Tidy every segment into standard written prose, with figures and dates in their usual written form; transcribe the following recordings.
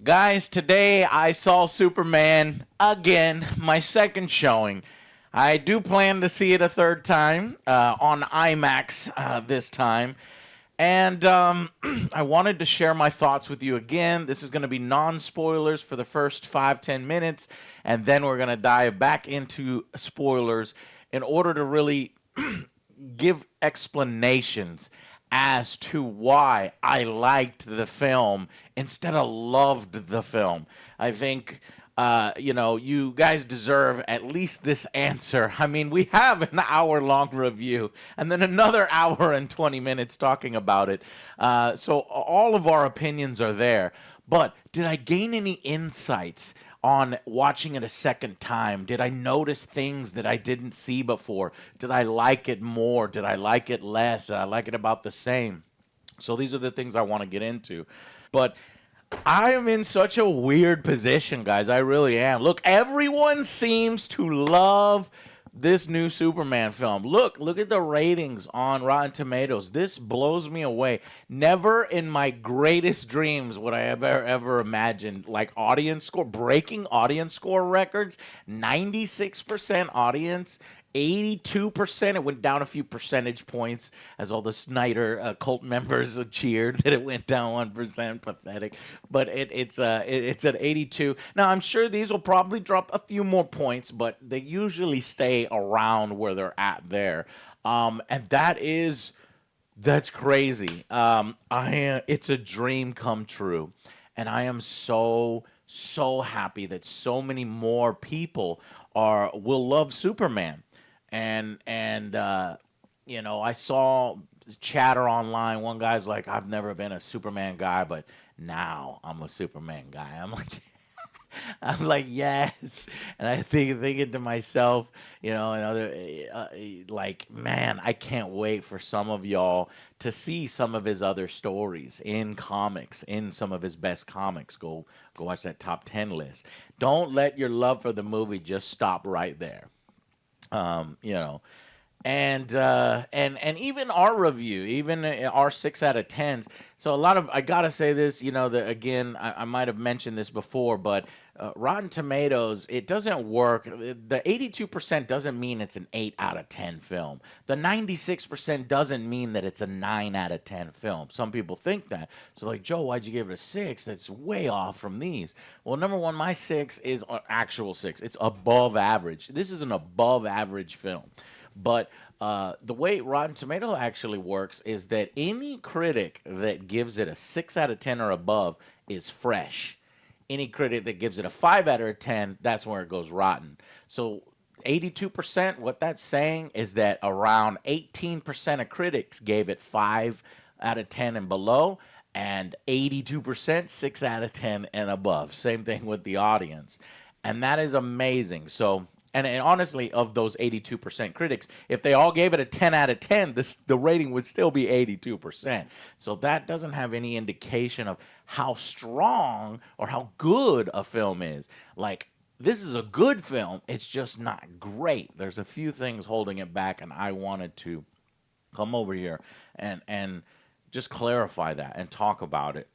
Guys, today I saw Superman again, my second showing. I do plan to see it a third time on IMAX this time. And I wanted to share my thoughts with you again. This is going to be non spoilers for the first 5-10 minutes, and then we're going to dive back into spoilers in order to really give explanations as to why I liked the film instead of loved the film. I think, you guys deserve at least this answer. I mean, we have an hour long review and then another hour and 20 minutes talking about it. So all of our opinions are there. But did I gain any insights on watching it a second time? Did I notice things that I didn't see before? Did I like it more? Did I like it less? Did I like it about the same? So these are the things I want to get into. But I am in such a weird position, guys. I really am. Look, everyone seems to love this new Superman film. Look at the ratings on Rotten Tomatoes. This blows me away. Never in my greatest dreams would I ever imagined like audience score, breaking audience score records. 96% audience. 82%. It went down a few percentage points as all the Snyder cult members cheered that it went down 1%. Pathetic. But it's at 82. Now, I'm sure these will probably drop a few more points, but they usually stay around where they're at there. And that's crazy. It's a dream come true. And I am so happy that so many more people will love Superman. And I saw chatter online. One guy's like, I've never been a Superman guy, but now I'm a Superman guy. I'm like, yes. And I thinking to myself, and like, man, I can't wait for some of y'all to see some of his other stories in comics, in some of his best comics. Go watch that top 10 list. Don't let your love for the movie just stop right there. um, you know, and even our review, even our 6 out of 10s. So a lot of I gotta say this, that again, I might have mentioned this before, but Rotten Tomatoes, it doesn't work. The 82% doesn't mean it's an 8 out of 10 film. The 96% doesn't mean that it's a 9 out of 10 film. Some people think that. So like, Joe, why'd you give it a 6? That's way off from these. Well, number one, my 6 is an actual 6. It's above average. This is an above average film. But the way Rotten Tomato actually works is that any critic that gives it a 6 out of 10 or above is fresh. Any critic that gives it a 5 out of 10, that's where it goes rotten. So 82%, what that's saying is that around 18% of critics gave it 5 out of 10 and below, and 82% 6 out of 10 and above. Same thing with the audience. And that is amazing. So and honestly, of those 82% critics, if they all gave it a 10 out of 10, the rating would still be 82%. So that doesn't have any indication of how strong or how good a film is. Like, this is a good film. It's just not great. There's a few things holding it back, and I wanted to come over here and just clarify that and talk about it.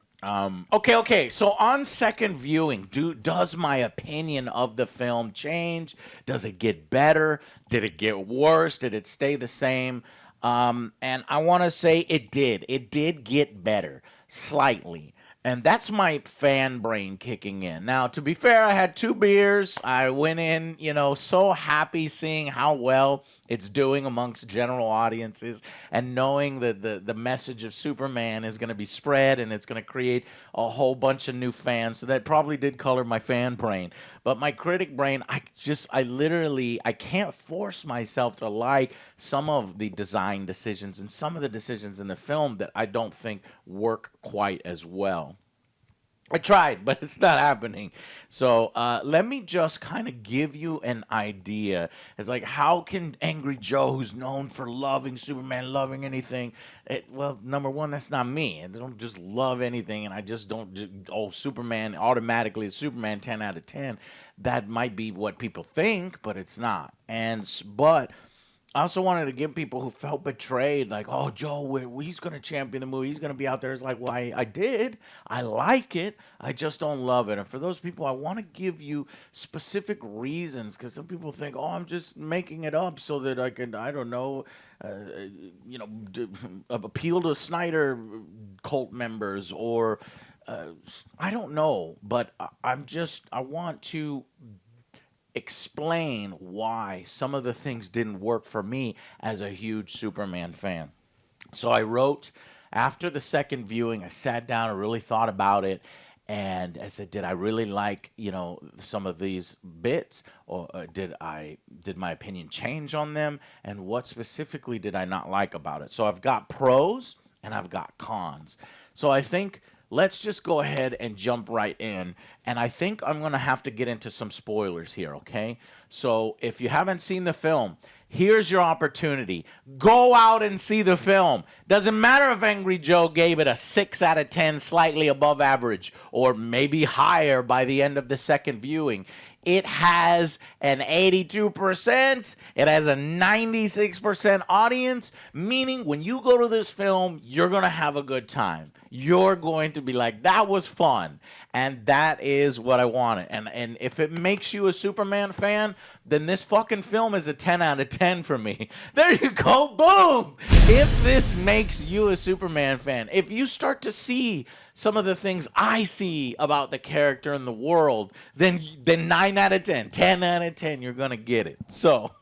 Okay. So on second viewing, does my opinion of the film change? Does it get better? Did it get worse? Did it stay the same? And I want to say it did. It did get better slightly. And that's my fan brain kicking in. Now, to be fair, I had 2 beers. I went in, so happy seeing how well it's doing amongst general audiences and knowing that the message of Superman is going to be spread and it's going to create a whole bunch of new fans. So that probably did color my fan brain. But my critic brain, I can't force myself to like some of the design decisions and some of the decisions in the film that I don't think work quite as well. I tried, but it's not happening. So let me just kind of give you an idea. It's like, how can Angry Joe, who's known for loving Superman, loving anything, well, number one, that's not me. I don't just love anything, and I just don't, Superman, automatically, it's Superman 10 out of 10. That might be what people think, but it's not. But I also wanted to give people who felt betrayed, like, oh, Joe, he's going to champion the movie. He's going to be out there. It's like, well, I did. I like it. I just don't love it. And for those people, I want to give you specific reasons, because some people think, oh, I'm just making it up so that I can, I don't know, uh, appeal to Snyder cult members, or I don't know. But I want to explain why some of the things didn't work for me as a huge Superman fan. So I wrote, after the second viewing, I sat down and really thought about it. And I said, did I really like, some of these bits, or did my opinion change on them? And what specifically did I not like about it? So I've got pros and I've got cons. So I think let's just go ahead and jump right in. And I think I'm going to have to get into some spoilers here, okay? So if you haven't seen the film, here's your opportunity. Go out and see the film. Doesn't matter if Angry Joe gave it a 6 out of 10, slightly above average, or maybe higher by the end of the second viewing. It has an 82%. It has a 96% audience, meaning when you go to this film, you're going to have a good time. You're going to be like, that was fun. And that is what I wanted. And if it makes you a Superman fan, then this fucking film is a 10 out of 10 for me. There you go. Boom. If this makes you a Superman fan, if you start to see some of the things I see about the character in the world, then 9 out of 10, 10 out of 10, you're going to get it. So,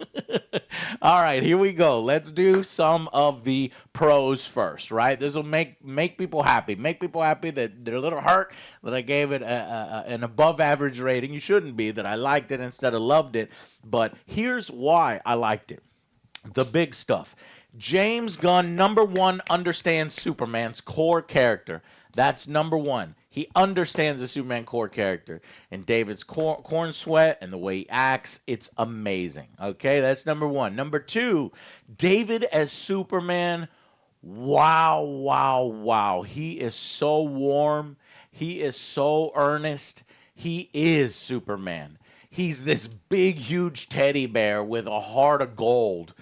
all right, here we go. Let's do some of the pros first, right? This will make people happy. Make people happy that they're a little hurt that I gave it an above average rating. You shouldn't be, that I liked it instead of loved it. But here's why I liked it. The big stuff. James Gunn, number one, understands Superman's core character. That's number one. He understands the Superman core character. And David's corn sweat and the way he acts, it's amazing. Okay, that's number one. Number two, David as Superman, wow, wow, wow. He is so warm. He is so earnest. He is Superman. He's this big, huge teddy bear with a heart of gold.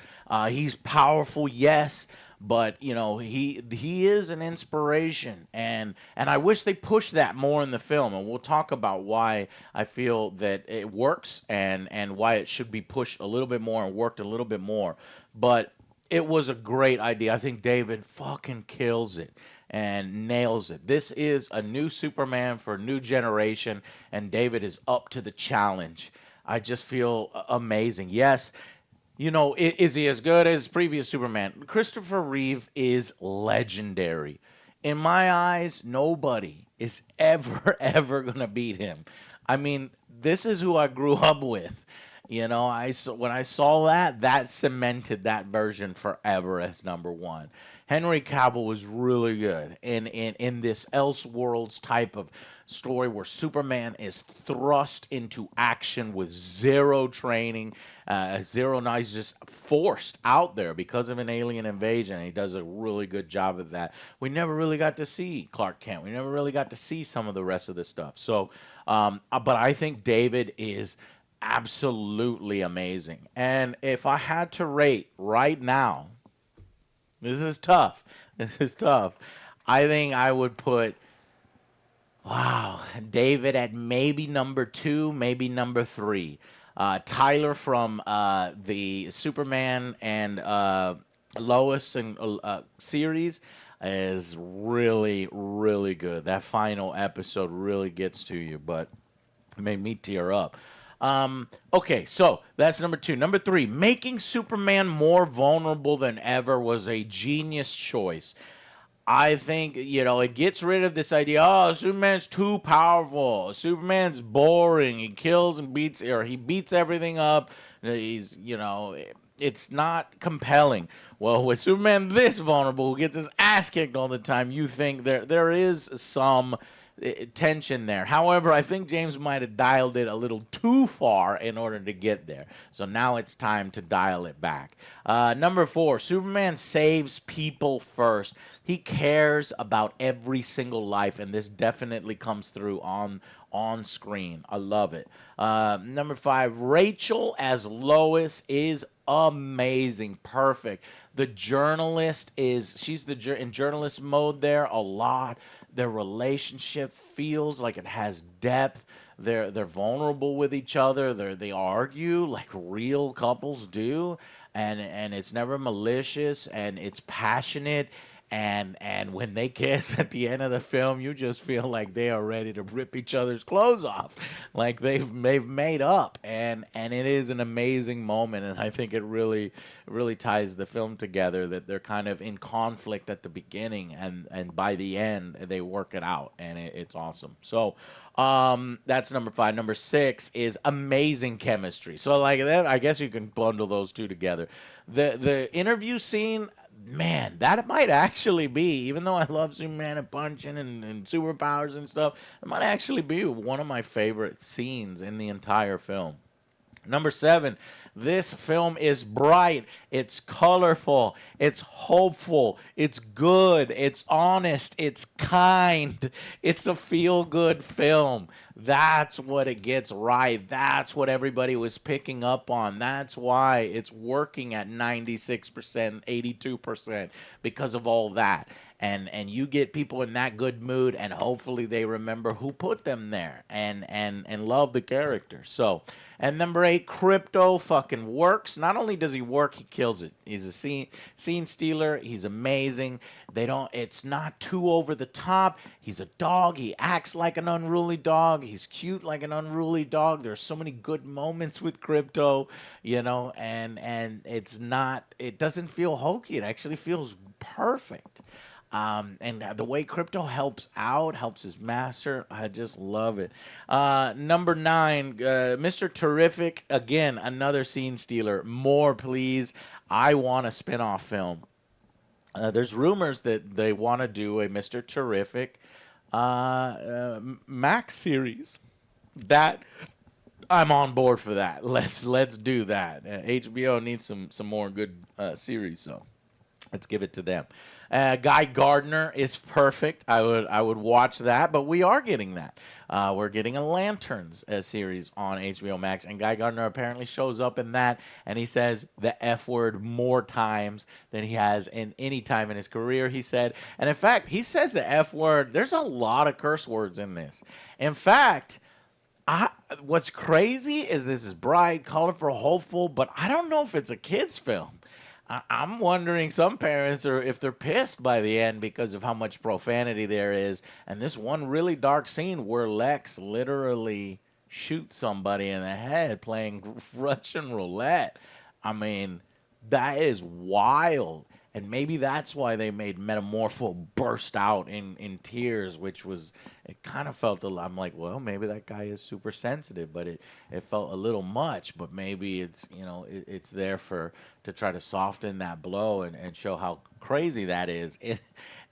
He's powerful, yes, but he is an inspiration, and I wish they pushed that more in the film. And we'll talk about why I feel that it works and why it should be pushed a little bit more and worked a little bit more. But it was a great idea. I think David fucking kills it and nails it. This is a new Superman for a new generation, and David is up to the challenge. I just feel amazing. Yes. Is he as good as previous Superman? Christopher Reeve is legendary. In my eyes, nobody is ever going to beat him. I mean, this is who I grew up with. When I saw that cemented that version forever as number one. Henry Cavill was really good in this Elseworlds type of story where Superman is thrust into action with zero training, zero knowledge, just forced out there because of an alien invasion. And he does a really good job of that. We never really got to see Clark Kent. We never really got to see some of the rest of the stuff. So, but I think David is absolutely amazing. And if I had to rate right now, this is tough. I think I would put, David at maybe number 2, maybe number 3. Tyler from the Superman and Lois and series is really, really good. That final episode really gets to you, but it made me tear up. Okay, so that's number 2. Number 3, making Superman more vulnerable than ever was a genius choice. I think, it gets rid of this idea, Superman's too powerful. Superman's boring. He kills and beats, or he beats everything up. He's, it's not compelling. Well, with Superman this vulnerable, who gets his ass kicked all the time, you think there is some tension there. However, I think James might have dialed it a little too far in order to get there. So now it's time to dial it back. Number 4, Superman saves people first. He cares about every single life, and this definitely comes through on screen. I love it. Number 5, Rachel as Lois is amazing, perfect. The journalist she's in journalist mode there a lot. Their relationship feels like it has depth. They're vulnerable with each other. They argue like real couples do, and it's never malicious, and it's passionate. And when they kiss at the end of the film, you just feel like they are ready to rip each other's clothes off, like they've made up, and it is an amazing moment, and I think it really ties the film together that they're kind of in conflict at the beginning, and by the end they work it out, and it's awesome. So that's number 5. Number 6 is amazing chemistry. So like that, I guess you can bundle those two together. The interview scene. Man, that might actually be, even though I love Superman and punching and superpowers and stuff, it might actually be one of my favorite scenes in the entire film. Number 7, this film is bright, it's colorful, it's hopeful, it's good, it's honest, it's kind, it's a feel-good film. That's what it gets right. That's what everybody was picking up on. That's why it's working at 96%, 82%, because of all that. And you get people in that good mood, and hopefully they remember who put them there and love the character. So, and number 8, Crypto fucking works. Not only does he work, he kills it. He's a scene stealer. He's amazing. It's not too over the top. He's a dog. He acts like an unruly dog. He's cute like an unruly dog. There's so many good moments with Crypto, and it doesn't feel hokey. It actually feels perfect. And the way Crypto helps his master, I just love it. Number 9, Mr. Terrific, again, another scene stealer. More, please. I want a spin-off film. There's rumors that they want to do a Mr. Terrific Max series. That I'm on board for that. Let's do that. HBO needs some more good series, so let's give it to them. Guy Gardner is perfect. I would watch that, but we are getting that. We're getting a Lanterns series on HBO Max, and Guy Gardner apparently shows up in that, and he says the F word more times than he has in any time in his career, he said. And in fact, he says the F word. There's a lot of curse words in this. In fact, what's crazy is this is bright, colorful, hopeful, but I don't know if it's a kid's film. I'm wondering some parents if they're pissed by the end because of how much profanity there is. And this one really dark scene where Lex literally shoots somebody in the head playing Russian roulette. I mean, that is wild. And maybe that's why they made Metamorpho burst out in tears, which was, it kind of felt I'm like, well, maybe that guy is super sensitive, but it felt a little much, but maybe it's, it's there to try to soften that blow and show how crazy that is.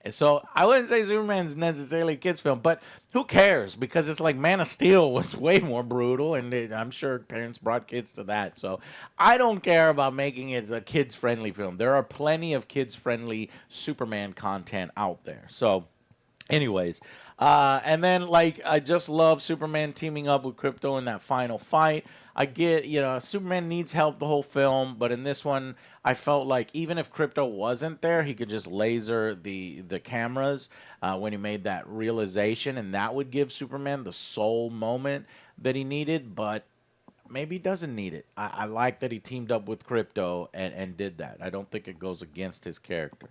So I wouldn't say Superman's necessarily a kid's film, but who cares? Because it's like Man of Steel was way more brutal, and I'm sure parents brought kids to that. So I don't care about making it a kids-friendly film. There are plenty of kids-friendly Superman content out there. So anyways, and then I just love Superman teaming up with Krypto in that final fight. I get, Superman needs help the whole film, but in this one, I felt like even if Krypto wasn't there, he could just laser the cameras when he made that realization, and that would give Superman the soul moment that he needed, but maybe he doesn't need it. I like that he teamed up with Krypto and did that. I don't think it goes against his character.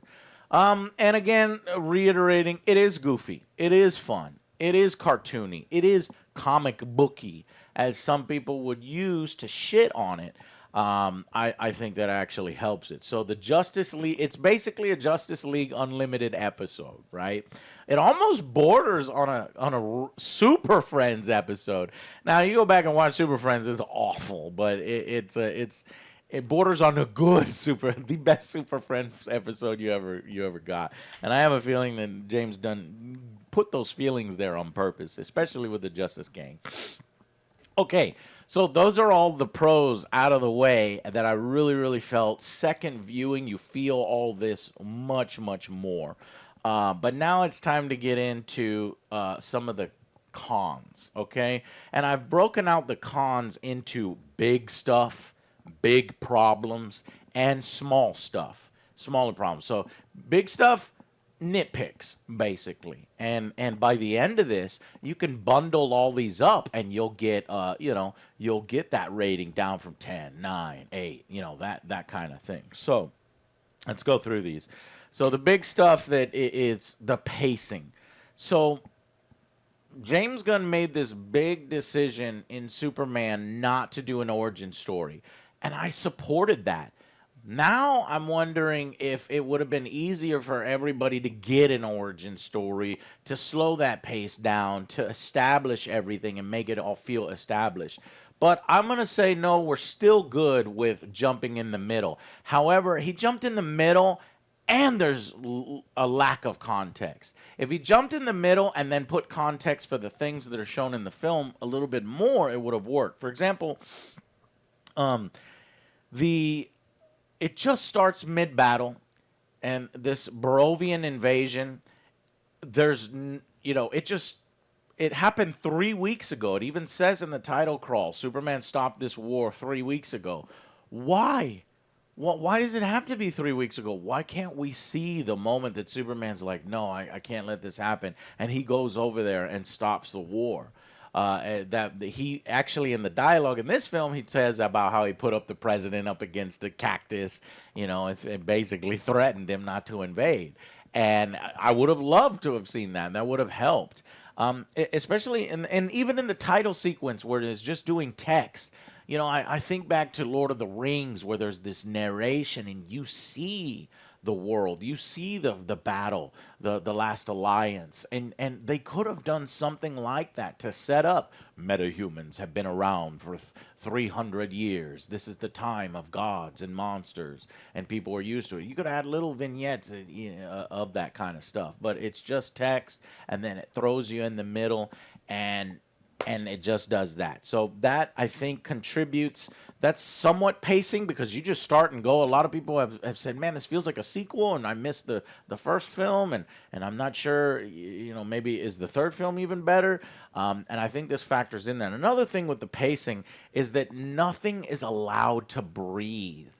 And again, reiterating, it is goofy. It is fun. It is cartoony. It is comic booky, as some people would use to shit on it. I think that actually helps it. So the Justice League, it's basically a Justice League Unlimited episode, right? It almost borders on a Super Friends episode. Now you go back and watch Super Friends, it's awful, but it borders on the best Super Friends episode you ever got. And I have a feeling that James Gunn put those feelings there on purpose, especially with the Justice Gang. Okay, so those are all the pros out of the way that I really, really felt. Second viewing, you feel all this much, much more. But now it's time to get into some of the cons, okay? And I've broken out the cons into big stuff, big problems, and small stuff, smaller problems. So big stuff, nitpicks basically, and by the end of this you can bundle all these up and you'll get you'll get that rating down from 10, 9, 8, that kind of thing. So let's go through these. So the big stuff that is the pacing. So James Gunn made this big decision in Superman not to do an origin story, and I supported that. Now I'm wondering if it would have been easier for everybody to get an origin story, to slow that pace down, to establish everything and make it all feel established. But I'm going to say no, we're still good with jumping in the middle. However, he jumped in the middle and there's a lack of context. If he jumped in the middle and then put context for the things that are shown in the film a little bit more, it would have worked. For example, it just starts mid-battle, and this Barovian invasion, it happened 3 weeks ago. It even says in the title crawl, Superman stopped this war 3 weeks ago. Why? Why does it have to be 3 weeks ago? Why can't we see the moment that Superman's like, no, I can't let this happen, and he goes over there and stops the war? He actually, in the dialogue in this film, he says about how he put up the president up against a cactus, and basically threatened him not to invade. And I would have loved to have seen that. That would have helped, especially and even in the title sequence where it's just doing text. I think back to Lord of the Rings where there's this narration and you see the world. You see the battle, the last alliance. And they could have done something like that to set up metahumans have been around for 300 years. This is the time of gods and monsters, and people are used to it. You could add little vignettes of that kind of stuff, but it's just text, and then it throws you in the middle, and it just does that. So that, I think, contributes. That's somewhat pacing because you just start and go. A lot of people have said, man, this feels like a sequel, and I missed the first film, and I'm not sure, maybe is the third film even better? And I think this factors in that. Another thing with the pacing is that nothing is allowed to breathe,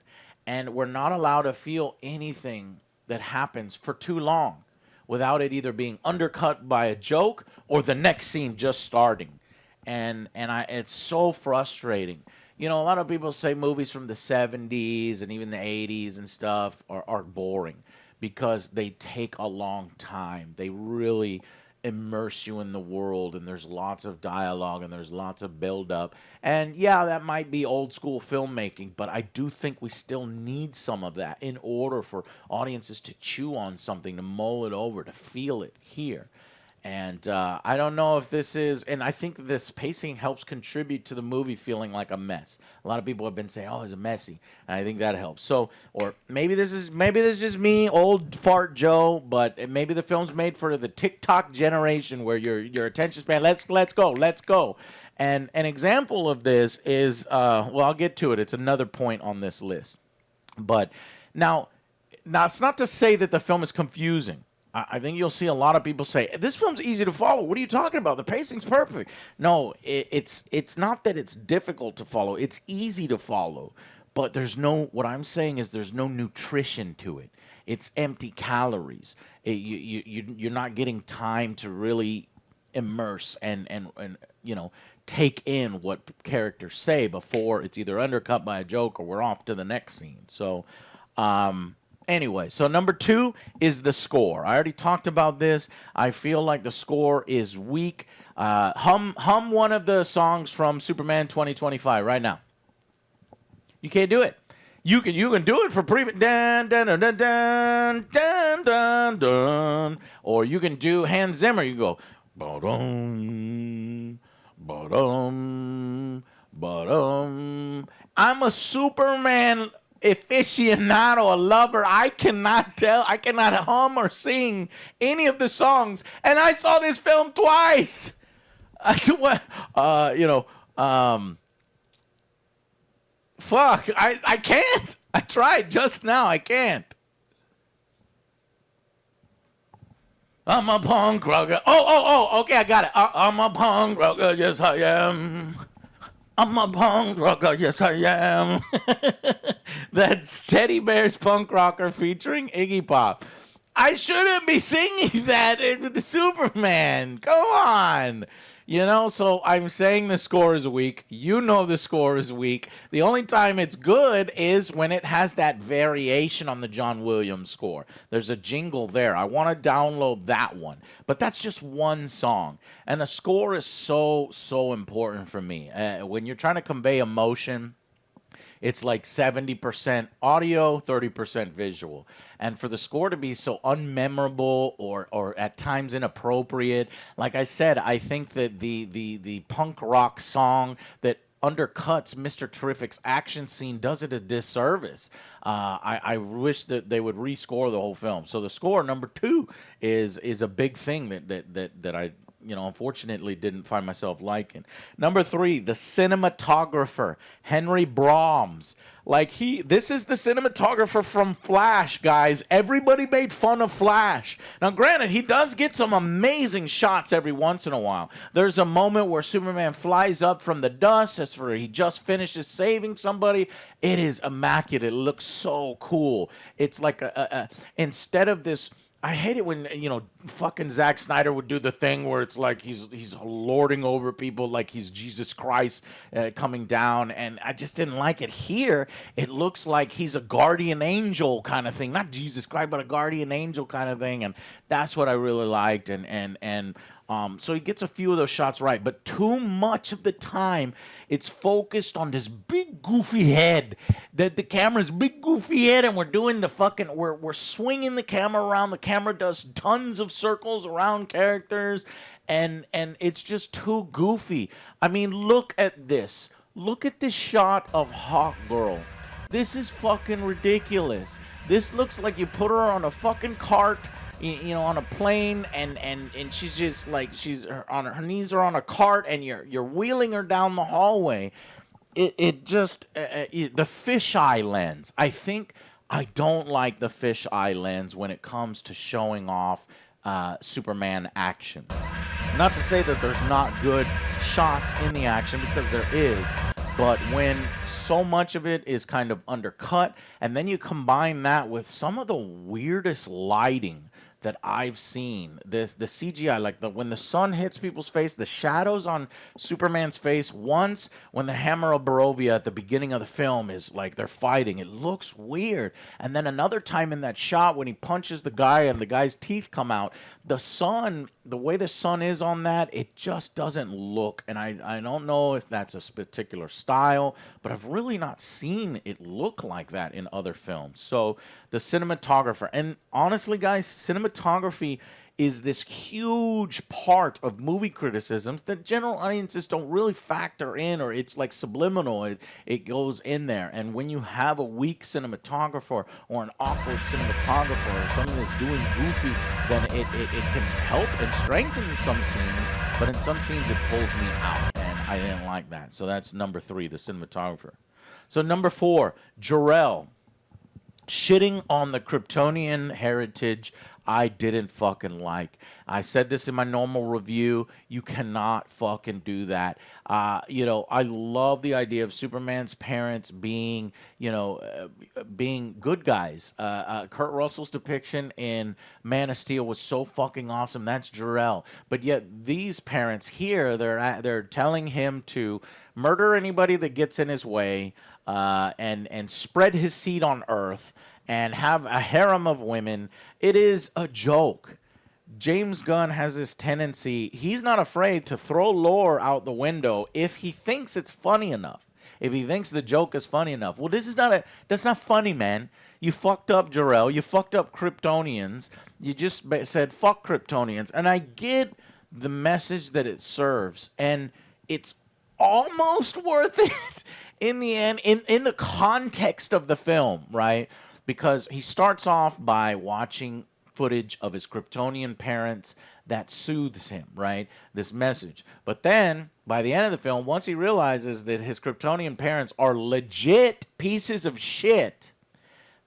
and we're not allowed to feel anything that happens for too long without it either being undercut by a joke or the next scene just starting. And it's so frustrating. A lot of people say movies from the 70s and even the 80s and stuff are boring because they take a long time. They really immerse you in the world, and there's lots of dialogue and there's lots of build-up. And yeah, that might be old school filmmaking, but I do think we still need some of that in order for audiences to chew on something, to mull it over, to feel it here. And I don't know if this is, and I think this pacing helps contribute to the movie feeling like a mess. A lot of people have been saying, "Oh, it's messy," and I think that helps. So, or maybe this is just me, old fart Joe, but maybe the film's made for the TikTok generation where your attention span. Let's go. And an example of this is, I'll get to it. It's another point on this list, but now it's not to say that the film is confusing. I think you'll see a lot of people say, this film's easy to follow. What are you talking about? The pacing's perfect. No, it's not that it's difficult to follow. It's easy to follow. But what I'm saying is there's no nutrition to it. It's empty calories. You're not getting time to really immerse and take in what characters say before it's either undercut by a joke or we're off to the next scene. So, anyway, so number 2 is the score. I already talked about this. I feel like the score is weak. Hum one of the songs from Superman 2025 right now. You can't do it. You can do it for dun dun dun dun dun dun dun dun, or you can do Hans Zimmer. You go ba-dum ba-dum ba-dum. I'm a Superman aficionado, a lover. I cannot tell. I cannot hum or sing any of the songs. And I saw this film twice. You know, fuck. I can't. I tried just now. I can't. I'm a punk rocker. Okay, I got it. I'm a punk rocker. Yes, I am. I'm a punk rocker, yes I am. That's Teddy Bear's Punk Rocker featuring Iggy Pop. I shouldn't be singing that into Superman. Come on. You know, so I'm saying the score is weak. You know the score is weak. The only time it's good is when it has that variation on the John Williams score. There's a jingle there. I want to download that one. But that's just one song. And a score is so important for me. When you're trying to convey emotion, it's like 70% audio, 30% visual. And for the score to be so unmemorable or at times inappropriate, like I said, I think that the punk rock song that undercuts Mr. Terrific's action scene does it a disservice. I wish that they would rescore the whole film. So the score, number 2, is a big thing that I unfortunately didn't find myself liking. Number 3, the cinematographer, Henry Brahms. This is the cinematographer from Flash, guys. Everybody made fun of Flash. Now, granted, he does get some amazing shots every once in a while. There's a moment where Superman flies up from the dust as for he just finishes saving somebody. It is immaculate. It looks so cool. It's like instead of this, I hate it when, fucking Zack Snyder would do the thing where it's like he's lording over people like he's Jesus Christ coming down, and I just didn't like it. Here, it looks like he's a guardian angel kind of thing. Not Jesus Christ, but a guardian angel kind of thing, and that's what I really liked, so he gets a few of those shots right, but too much of the time, it's focused on this big goofy head. The camera's big goofy head, and we're doing we're swinging the camera around. The camera does tons of circles around characters, and it's just too goofy. I mean, look at this. Look at this shot of Hawk Girl. This is fucking ridiculous. This looks like you put her on a fucking cart, on a plane, and she's just like her knees are on a cart, and you're wheeling her down the hallway. The fisheye lens. I don't like the fisheye lens when it comes to showing off Superman action. Not to say that there's not good shots in the action, because there is. But when so much of it is kind of undercut, and then you combine that with some of the weirdest lighting that I've seen, the CGI, when the sun hits people's face, the shadows on Superman's face, once when the Hammer of Barovia at the beginning of the film is like they're fighting, it looks weird. And then another time in that shot when he punches the guy and the guy's teeth come out, the way the sun is on that, it just doesn't look, and I don't know if that's a particular style, but I've really not seen it look like that in other films. So the cinematographer, and honestly, guys, cinematography is this huge part of movie criticisms that general audiences don't really factor in, or it's like subliminal. It goes in there. And when you have a weak cinematographer or an awkward cinematographer or something that's doing goofy, then it can help and strengthen some scenes, but in some scenes it pulls me out, and I didn't like that. So that's number 3, the cinematographer. So number 4, Jor-El. Shitting on the Kryptonian heritage, I didn't fucking like. I said this in my normal review. You cannot fucking do that. I love the idea of Superman's parents being, being good guys. Kurt Russell's depiction in Man of Steel was so fucking awesome. That's Jor-El. But yet these parents here, they're telling him to murder anybody that gets in his way, and spread his seed on Earth, and have a harem of women. It is a joke. James Gunn has this tendency, he's not afraid to throw lore out the window if he thinks it's funny enough. If he thinks the joke is funny enough. Well, that's not funny, man. You fucked up Jor-El. You fucked up Kryptonians. You just said fuck Kryptonians. And I get the message that it serves. And it's almost worth it in the end, in the context of the film, right? Because he starts off by watching footage of his Kryptonian parents that soothes him, right? This message. But then, by the end of the film, once he realizes that his Kryptonian parents are legit pieces of shit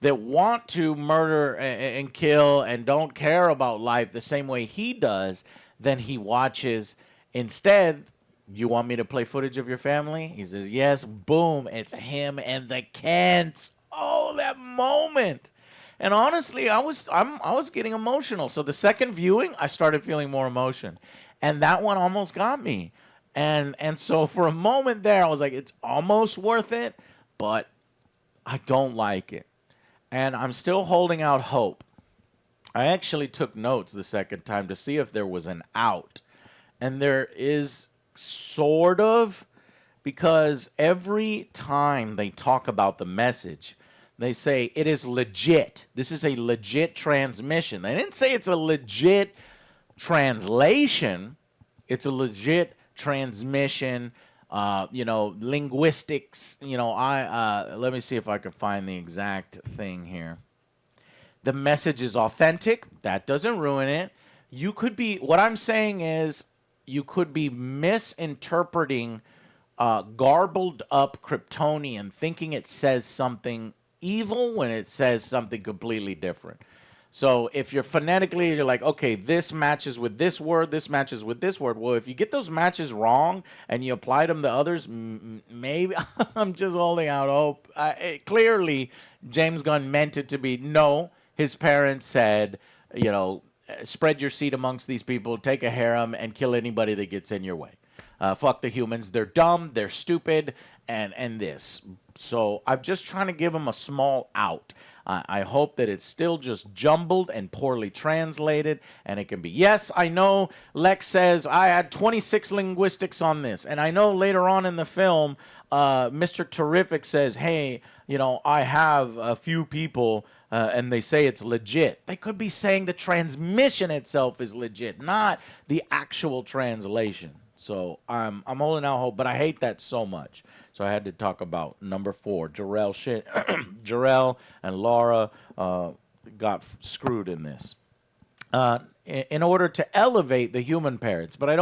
that want to murder and kill and don't care about life the same way he does, then he watches instead. You want me to play footage of your family? He says, yes. Boom. It's him and the Kents. Oh, that moment. And honestly, I was getting emotional. So the second viewing, I started feeling more emotion. And that one almost got me. And so for a moment there, I was like, it's almost worth it, but I don't like it. And I'm still holding out hope. I actually took notes the second time to see if there was an out. And there is sort of, because every time they talk about the message, they say it is legit. This is a legit transmission. They didn't say it's a legit translation. It's a legit transmission. Linguistics. Let me see if I can find the exact thing here. The message is authentic. That doesn't ruin it. What I'm saying is, you could be misinterpreting garbled up Kryptonian, thinking it says something evil when it says something completely different. So if you're you're like, okay, this matches with this word, this matches with this word. Well, if you get those matches wrong and you apply them to others, maybe I'm just holding out hope. Clearly, James Gunn meant it to be, no, his parents said, spread your seed amongst these people, take a harem, and kill anybody that gets in your way. Fuck the humans. They're dumb, they're stupid, and this. So I'm just trying to give them a small out. I hope that it's still just jumbled and poorly translated, and it can be. Yes, I know Lex says, I had 26 linguistics on this, and I know later on in the film, Mr. Terrific says, hey, I have a few people, and they say it's legit. They could be saying the transmission itself is legit, not the actual translation. So I'm holding out hope, but I hate that so much. So I had to talk about number 4. Jarrell and Laura got screwed in this. In order to elevate the human parents, but I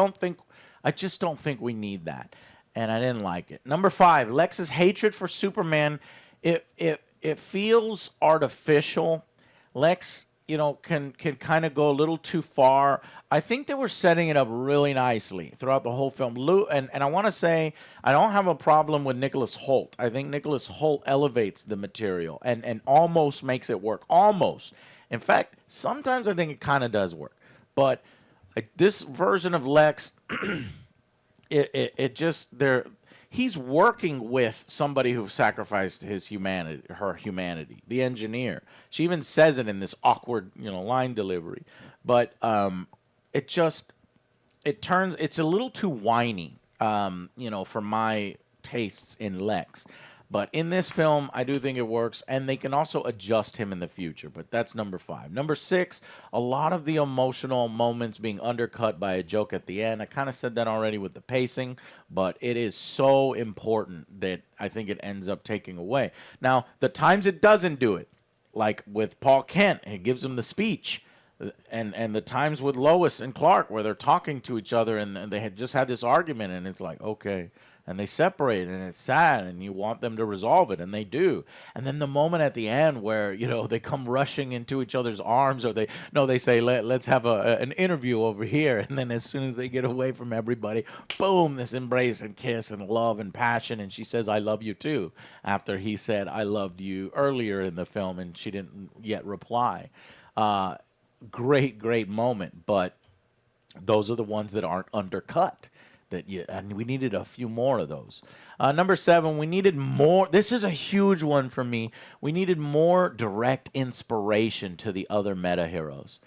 just don't think we need that, and I didn't like it. Number 5, Lex's hatred for Superman. It feels artificial. Lex, can kind of go a little too far. I think they were setting it up really nicely throughout the whole film. And I want to say, I don't have a problem with Nicholas Hoult. I think Nicholas Hoult elevates the material and almost makes it work. Almost. In fact, sometimes I think it kind of does work. But this version of Lex, he's working with somebody who sacrificed her humanity, the engineer. She even says it in this awkward, line delivery. But it's a little too whiny, for my tastes in Lex. But in this film, I do think it works, and they can also adjust him in the future. But that's number 5. Number 6, a lot of the emotional moments being undercut by a joke at the end. I kind of said that already with the pacing, but it is so important that I think it ends up taking away. Now, the times it doesn't do it, like with Paul Kent, it gives him the speech. And the times with Lois and Clark where they're talking to each other and they had just had this argument, and it's like, okay, and they separate, and it's sad, and you want them to resolve it, and they do. And then the moment at the end where, they come rushing into each other's arms, or they say, let's have an interview over here, and then as soon as they get away from everybody, boom, this embrace and kiss and love and passion, and she says, I love you too, after he said, I loved you earlier in the film, and she didn't yet reply. Great moment, but those are the ones that aren't undercut. And we needed a few more of those. Number 7, we needed more. This is a huge one for me. We needed more direct inspiration to the other meta heroes.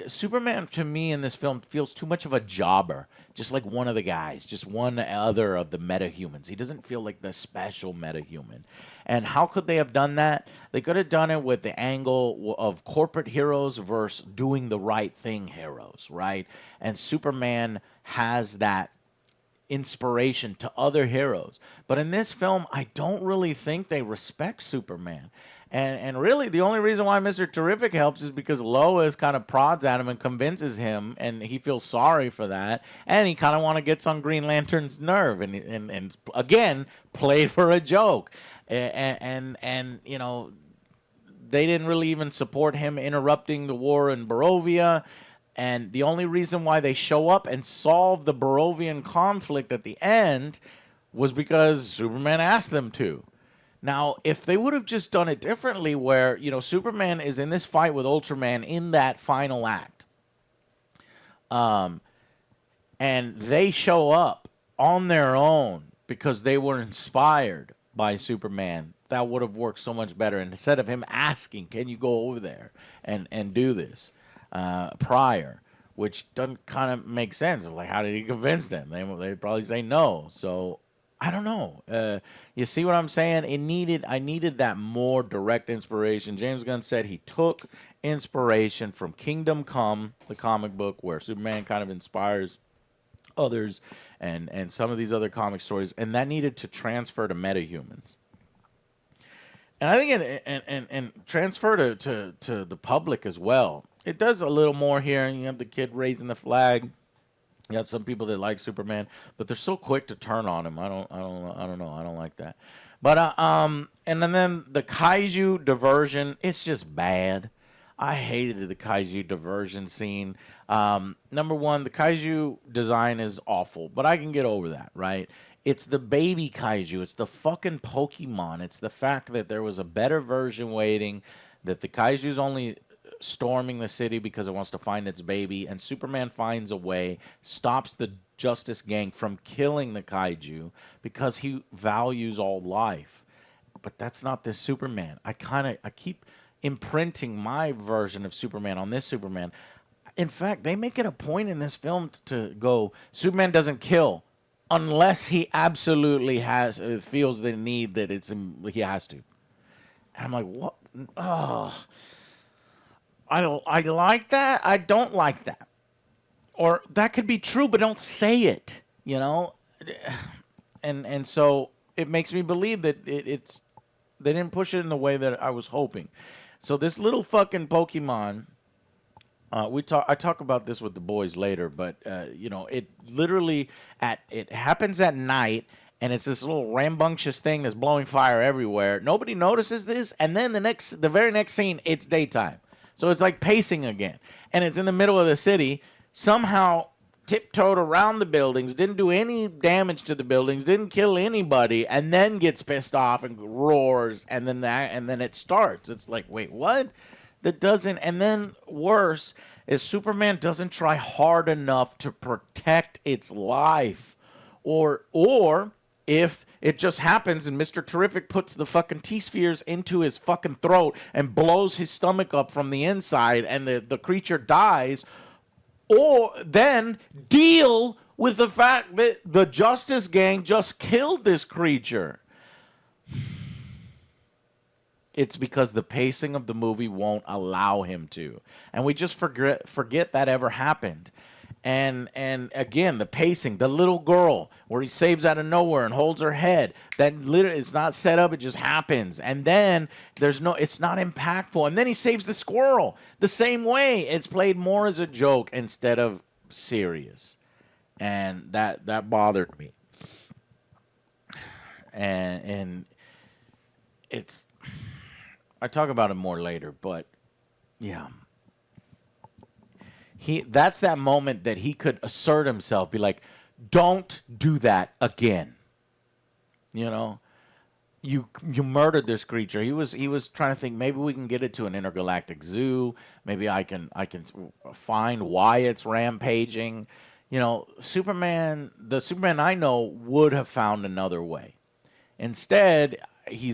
Superman, to me, in this film feels too much of a jobber, just like one of the guys, just one other of the meta-humans. He doesn't feel like the special meta-human. And how could they have done that? They could have done it with the angle of corporate heroes versus doing the right thing heroes, right? And Superman has that inspiration to other heroes. But in this film, I don't really think they respect Superman. And really, the only reason why Mr. Terrific helps is because Lois kind of prods at him and convinces him, and he feels sorry for that, and he kind of want to gets on Green Lantern's nerve, and again played for a joke, and you know they didn't really even support him interrupting the war in Barovia. And the only reason why they show up and solve the Barovian conflict at the end was because Superman asked them to. Now, if they would have just done it differently, where, you know, Superman is in this fight with Ultraman in that final act, and they show up on their own because they were inspired by Superman, that would have worked so much better. And instead of him asking, can you go over there and do this prior, which doesn't kind of make sense. Like, how did he convince them? They'd probably say no. So I don't know. You see what I'm saying? I needed that more direct inspiration. James Gunn said he took inspiration from Kingdom Come, the comic book, where Superman kind of inspires others, and some of these other comic stories, and that needed to transfer to metahumans. And I think and transfer to the public as well. It does a little more here. You have the kid raising the flag. You got some people that like Superman, but they're so quick to turn on him. I don't know. I don't like that. But and then the kaiju diversion, it's just bad. I hated the kaiju diversion scene. Number one, the kaiju design is awful, but I can get over that, right? It's the baby kaiju. It's the fucking Pokemon. It's the fact that there was a better version waiting, that the kaiju's only storming the city because it wants to find its baby, and Superman finds a way, stops the Justice Gang from killing the kaiju because he values all life. But that's not this Superman. I keep imprinting my version of Superman on this Superman. In fact, they make it a point in this film to go, Superman doesn't kill unless he absolutely feels the need that he has to. And I'm like, what? Oh, I like that. I don't like that. Or that could be true, but don't say it. You know, and so it makes me believe that it's they didn't push it in the way that I was hoping. So this little fucking Pokemon. I talk about this with the boys later, but you know, it literally it happens at night, and it's this little rambunctious thing that's blowing fire everywhere. Nobody notices this, and then the very next scene, it's daytime, so it's like pacing again, and it's in the middle of the city. Somehow tiptoed around the buildings, didn't do any damage to the buildings, didn't kill anybody, and then gets pissed off and roars, and then it starts. It's like, wait, what? That doesn't, and then worse is Superman doesn't try hard enough to protect its life, or if it just happens and Mr. Terrific puts the fucking T-spheres into his fucking throat and blows his stomach up from the inside and the creature dies, or then deal with the fact that the Justice Gang just killed this creature. It's because the pacing of the movie won't allow him to. And we just forget that ever happened. And again, the pacing, the little girl where he saves out of nowhere and holds her head, that literally, it's not set up, it just happens. And then it's not impactful. And then he saves the squirrel the same way. It's played more as a joke instead of serious. And that bothered me. And it's, I talk about it more later, but yeah. That's that moment that he could assert himself, be like, don't do that again. You know, you murdered this creature. He was trying to think, maybe we can get it to an intergalactic zoo. Maybe I can find why it's rampaging. You know, the Superman I know would have found another way. Instead, he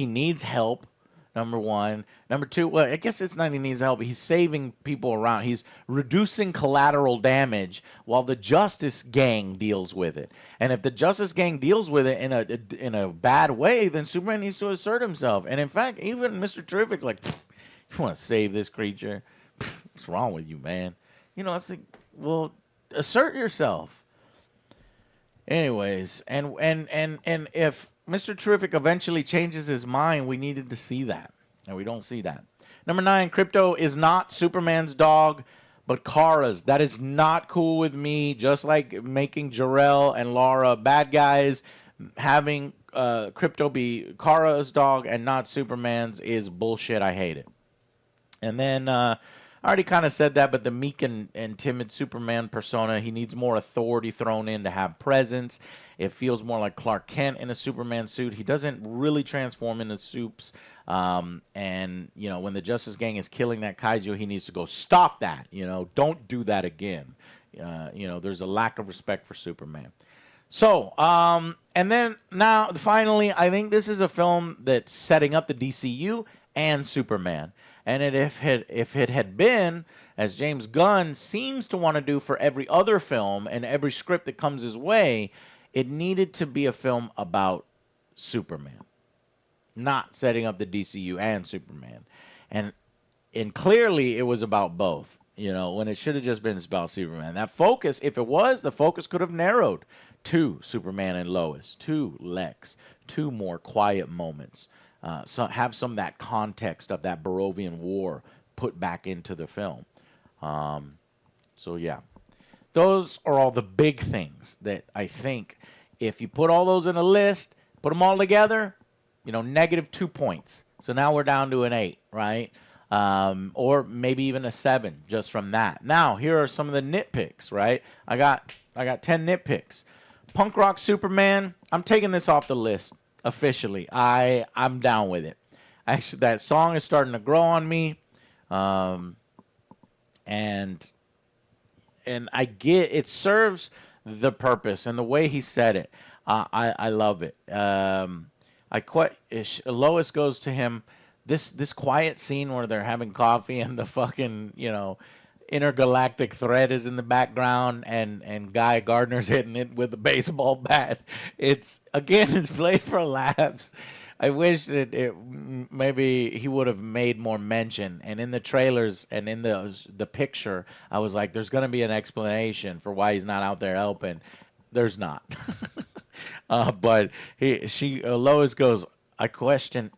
needs help. Number one. Number two, well, I guess it's not he needs help. He's saving people around. He's reducing collateral damage while the Justice Gang deals with it. And if the Justice Gang deals with it in a bad way, then Superman needs to assert himself. And in fact, even Mr. Terrific's like, you want to save this creature? What's wrong with you, man? You know, it's like, well, assert yourself. Anyways, and if Mr. Terrific eventually changes his mind, we needed to see that, and we don't see that. Number 9, Crypto is not Superman's dog, but Kara's. That is not cool with me. Just like making Jarrell and Laura bad guys, having Crypto be Kara's dog and not Superman's is bullshit. I hate it. And then I already kind of said that, but the meek and timid Superman persona, he needs more authority thrown in to have presence. It feels more like Clark Kent in a Superman suit. He doesn't really transform into soups. And, you know, when the Justice Gang is killing that kaiju, he needs to go, stop that. You know, don't do that again. You know, there's a lack of respect for Superman. So, and then now, finally, I think this is a film that's setting up the DCU and Superman. And if it had been, as James Gunn seems to want to do for every other film and every script that comes his way, it needed to be a film about Superman, not setting up the DCU and Superman. And clearly it was about both, you know, when it should have just been about Superman. That focus, if it was, the focus could have narrowed to Superman and Lois, to Lex, to more quiet moments. So have some of that context of that Barovian War put back into the film. So yeah, those are all the big things that I think if you put all those in a list, put them all together, you know, -2 points. So now we're down to an 8, right? Or maybe even a 7 just from that. Now here are some of the nitpicks, right? I got 10 nitpicks. Punk Rock Superman, I'm taking this off the list. Officially, I'm down with it. Actually, that song is starting to grow on me, and I get it serves the purpose and the way he said it. I love it. Lois goes to him. This quiet scene where they're having coffee and the fucking, you know, intergalactic thread is in the background and Guy Gardner's hitting it with a baseball bat. It's played for laughs. I wish that maybe he would have made more mention. And in the trailers and in the picture, I was like, there's going to be an explanation for why he's not out there helping. There's not. But Lois goes, I question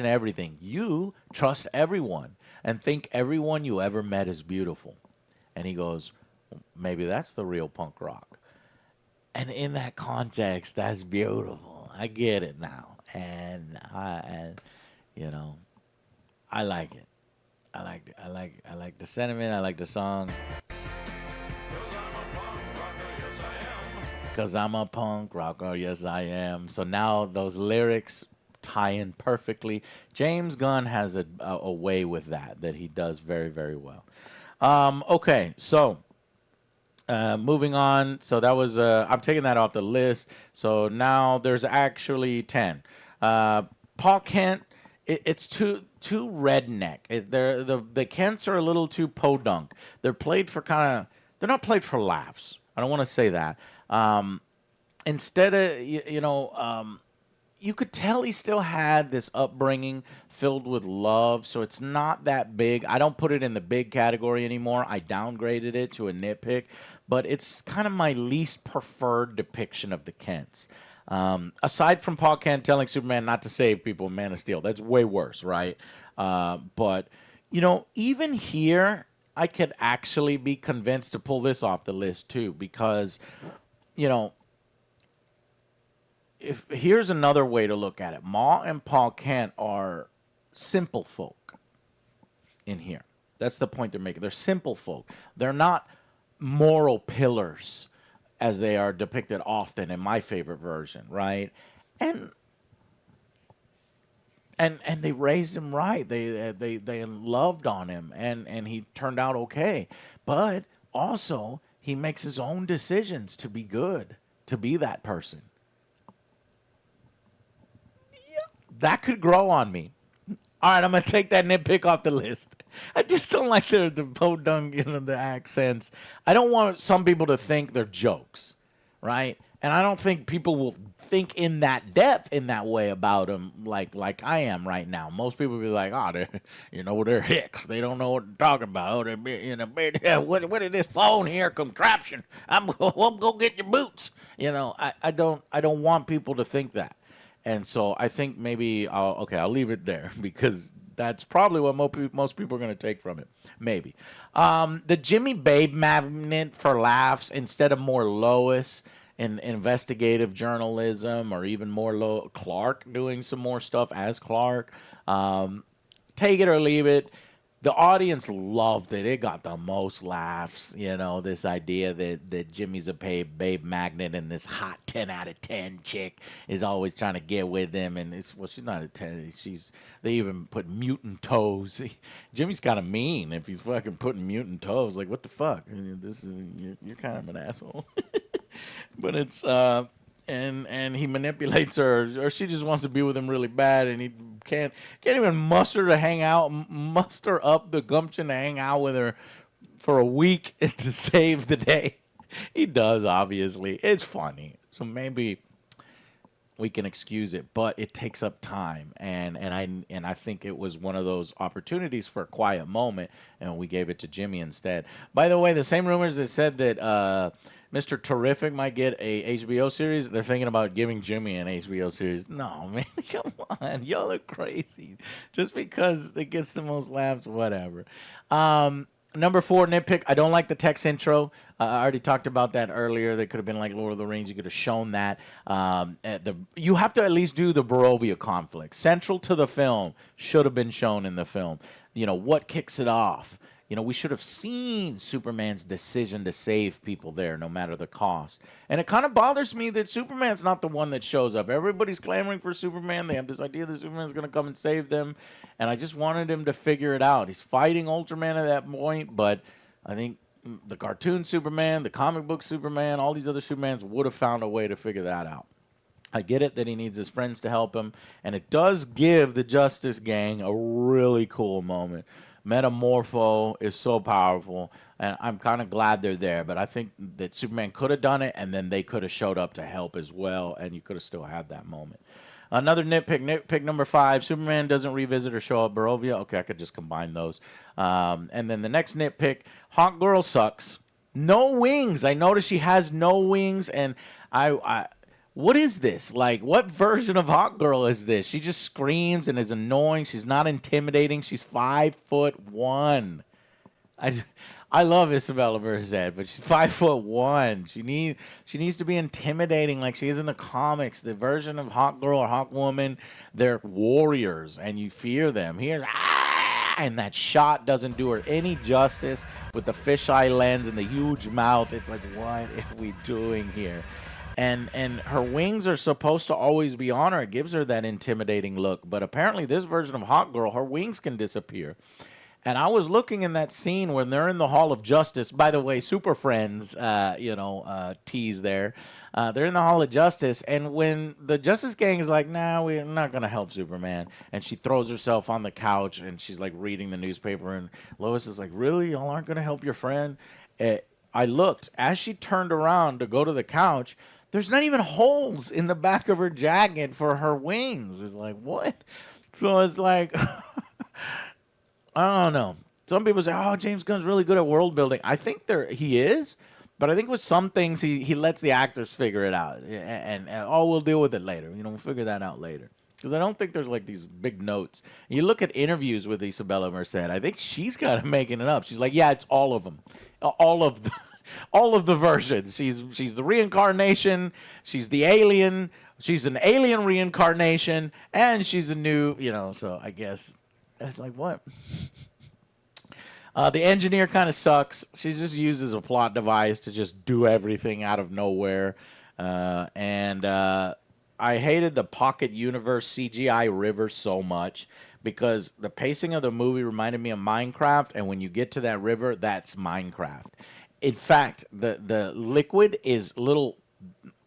everything. You trust everyone and think everyone you ever met is beautiful. And he goes, well, maybe that's the real punk rock. And in that context, that's beautiful. I get it now. And you know, I like it. I like the sentiment. I like the song. 'Cause I'm a punk rocker, yes I am. So now those lyrics tie in perfectly. James Gunn has a way with that he does very, very well. Okay, so moving on. So that was I'm taking that off the list. So now there's actually 10. Paul Kent, it's too redneck. The Kents are a little too podunk. They're not played for laughs. I don't want to say that. Instead of you could tell he still had this upbringing filled with love, so it's not that big. I don't put it in the big category anymore. I downgraded it to a nitpick, but it's kind of my least preferred depiction of the Kents. Aside from Paul Kent telling Superman not to save people in Man of Steel, that's way worse, right? But, you know, even here, I could actually be convinced to pull this off the list, too, because, you know, here's another way to look at it. Ma and Paul Kent are simple folk in here. That's the point they're making. They're simple folk. They're not moral pillars as they are depicted often in my favorite version, right? And they raised him right. They loved on him, and he turned out okay. But also, he makes his own decisions to be good, to be that person. That could grow on me. All right, I'm going to take that nitpick off the list. I just don't like the podunk, the accents. I don't want some people to think they're jokes, right? And I don't think people will think in that depth in that way about him like I am right now. Most people be like, oh, they're hicks. They don't know what to talk about. What is this phone here contraption? Well, go get your boots. I don't want people to think that. And so I think maybe I'll leave it there because that's probably what most people are going to take from it. Maybe. The Jimmy Babe magnet for laughs instead of more Lois in investigative journalism or even more Clark doing some more stuff as Clark. Take it or leave it. The audience loved it. It got the most laughs. This idea that Jimmy's a babe magnet and this hot 10 out of 10 chick is always trying to get with him. And she's not a 10. They even put mutant toes. Jimmy's kind of mean if he's fucking putting mutant toes. Like, what the fuck? You're kind of an asshole. But it's and he manipulates her, or she just wants to be with him really bad, and he can't even muster up the gumption to hang out with her for a week to save the day. He does, obviously. It's funny, so maybe we can excuse it, but it takes up time, and I think it was one of those opportunities for a quiet moment, and we gave it to Jimmy instead. By the way, the same rumors that said that Mr. Terrific might get a HBO series, they're thinking about giving Jimmy an HBO series. No, man, come on, y'all are crazy. Just because it gets the most laughs, whatever. Number 4, nitpick. I don't like the text intro. I already talked about that earlier. They could have been like Lord of the Rings. You could have shown that. You have to at least do the Barovia conflict. Central to the film should have been shown in the film. What kicks it off? We should have seen Superman's decision to save people there, no matter the cost. And it kind of bothers me that Superman's not the one that shows up. Everybody's clamoring for Superman. They have this idea that Superman's going to come and save them. And I just wanted him to figure it out. He's fighting Ultraman at that point, but I think the cartoon Superman, the comic book Superman, all these other Supermans would have found a way to figure that out. I get it that he needs his friends to help him, and it does give the Justice Gang a really cool moment. Metamorpho is so powerful, and I'm kind of glad they're there, but I think that Superman could have done it, and then they could have showed up to help as well, and you could have still had that moment. Another nitpick number 5, Superman doesn't revisit or show up Barovia. Okay, I could just combine those. And then the next nitpick, Hawk Girl sucks. No wings. I noticed she has no wings, and what is this? Like, what version of Hawk Girl is this? She just screams and is annoying. She's not intimidating. She's 5'1". I love Isabella Merced, but she's 5'1". She needs to be intimidating like she is in the comics. The version of Hawk Girl or Hawk Woman, they're warriors, and you fear them. Here's and that shot doesn't do her any justice with the fisheye lens and the huge mouth. It's like, what are we doing here? And her wings are supposed to always be on her. It gives her that intimidating look. But apparently this version of Hawk Girl, her wings can disappear. And I was looking in that scene when they're in the Hall of Justice. By the way, Super Friends, tease there. They're in the Hall of Justice. And when the Justice Gang is like, nah, we're not going to help Superman. And she throws herself on the couch and she's like reading the newspaper. And Lois is like, really? Y'all aren't going to help your friend? I looked. As she turned around to go to the couch, there's not even holes in the back of her jacket for her wings. It's like, what? So it's like, I don't know. Some people say, oh, James Gunn's really good at world building. I think he is, but I think with some things he lets the actors figure it out. And we'll deal with it later. We'll figure that out later. Because I don't think there's like these big notes. You look at interviews with Isabella Merced, I think she's kind of making it up. She's like, yeah, it's all of them. All of the versions. She's the reincarnation. She's the alien. She's an alien reincarnation, and she's a new. So I guess it's like what. The engineer kind of sucks. She just uses a plot device to just do everything out of nowhere, and I hated the Pocket Universe CGI river so much. Because the pacing of the movie reminded me of Minecraft, and when you get to that river, that's Minecraft. In fact, the liquid is little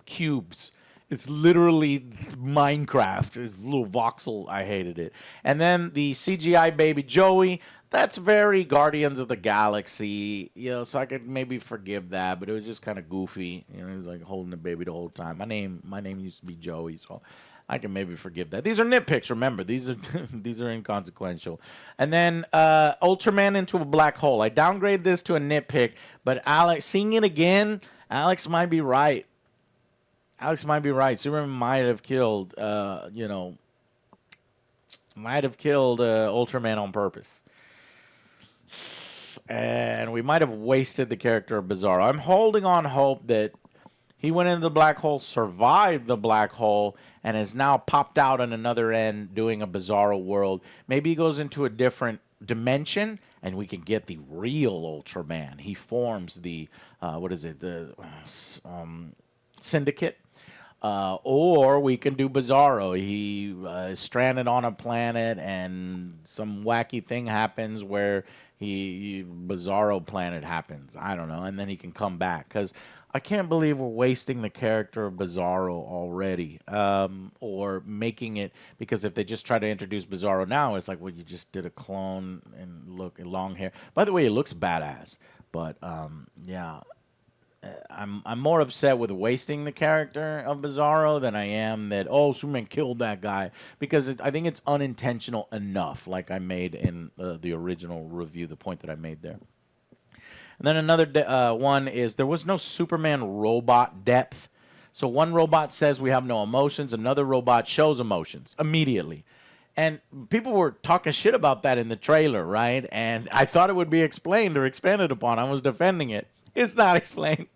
cubes. It's literally Minecraft. It's little voxel. I hated it. And then the CGI baby Joey, That's very Guardians of the Galaxy, so I could maybe forgive that, but it was just kind of goofy. He's like holding the baby the whole time. My name used to be Joey, so I can maybe forgive that. These are nitpicks, remember. These are these are inconsequential. And then Ultraman into a black hole. I downgrade this to a nitpick, but Alex, seeing it again, Alex might be right. Alex might be right. Superman might have killed, Ultraman on purpose. And we might have wasted the character of Bizarro. I'm holding on hope that he went into the black hole, survived the black hole, and has now popped out on another end doing a Bizarro world. Maybe he goes into a different dimension, and we can get the real Ultraman. He forms the, the Syndicate. Or we can do Bizarro. He is stranded on a planet, and some wacky thing happens where Bizarro planet happens. I don't know, and then he can come back. Because I can't believe we're wasting the character of Bizarro already, or making it, because if they just try to introduce Bizarro now, it's like, well, you just did a clone and look long hair. By the way, it looks badass, but yeah. I'm more upset with wasting the character of Bizarro than I am that, Superman killed that guy, because I think it's unintentional enough, like I made in the original review, the point that I made there. And then another one is there was no Superman robot depth. So one robot says we have no emotions, another robot shows emotions immediately. And people were talking shit about that in the trailer, right? And I thought it would be explained or expanded upon. I was defending it. It's not explained.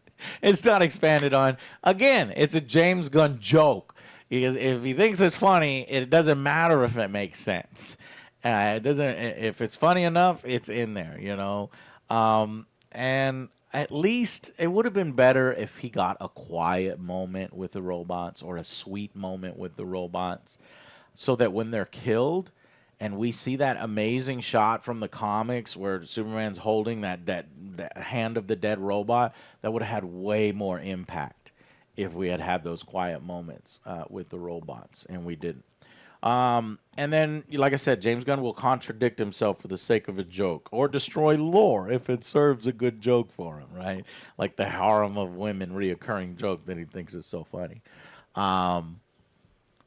It's not expanded on. Again, it's a James Gunn joke. Because if he thinks it's funny, it doesn't matter if it makes sense. It doesn't. If it's funny enough, it's in there, And at least it would have been better if he got a quiet moment with the robots or a sweet moment with the robots, so that when they're killed, and we see that amazing shot from the comics where Superman's holding that hand of the dead robot, that would have had way more impact if we had those quiet moments with the robots, and we didn't. And then, like I said, James Gunn will contradict himself for the sake of a joke, or destroy lore if it serves a good joke for him, right? Like the harem of women reoccurring joke that he thinks is so funny.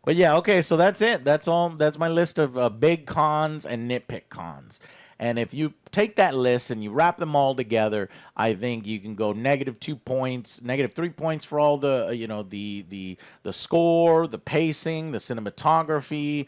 But yeah, okay, so that's it. That's all. That's my list of big cons and nitpick cons. And if you take that list and you wrap them all together, I think you can go -2 points, -3 points for all the the score, the pacing, the cinematography,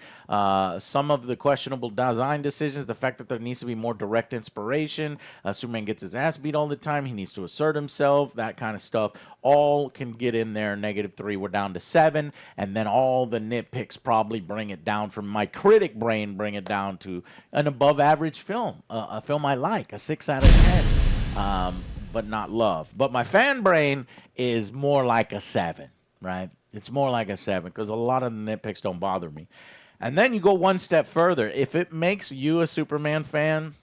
some of the questionable design decisions, the fact that there needs to be more direct inspiration. Superman gets his ass beat all the time. He needs to assert himself, that kind of stuff. All can get in there. -3, we're down to 7. And then all the nitpicks probably bring it down, from my critic brain, bring it down to an above average film, a film I like, a 6 out of 10, but not love. But my fan brain is more like a 7, right? It's more like a 7, because a lot of the nitpicks don't bother me. And then you go one step further. If it makes you a Superman fan,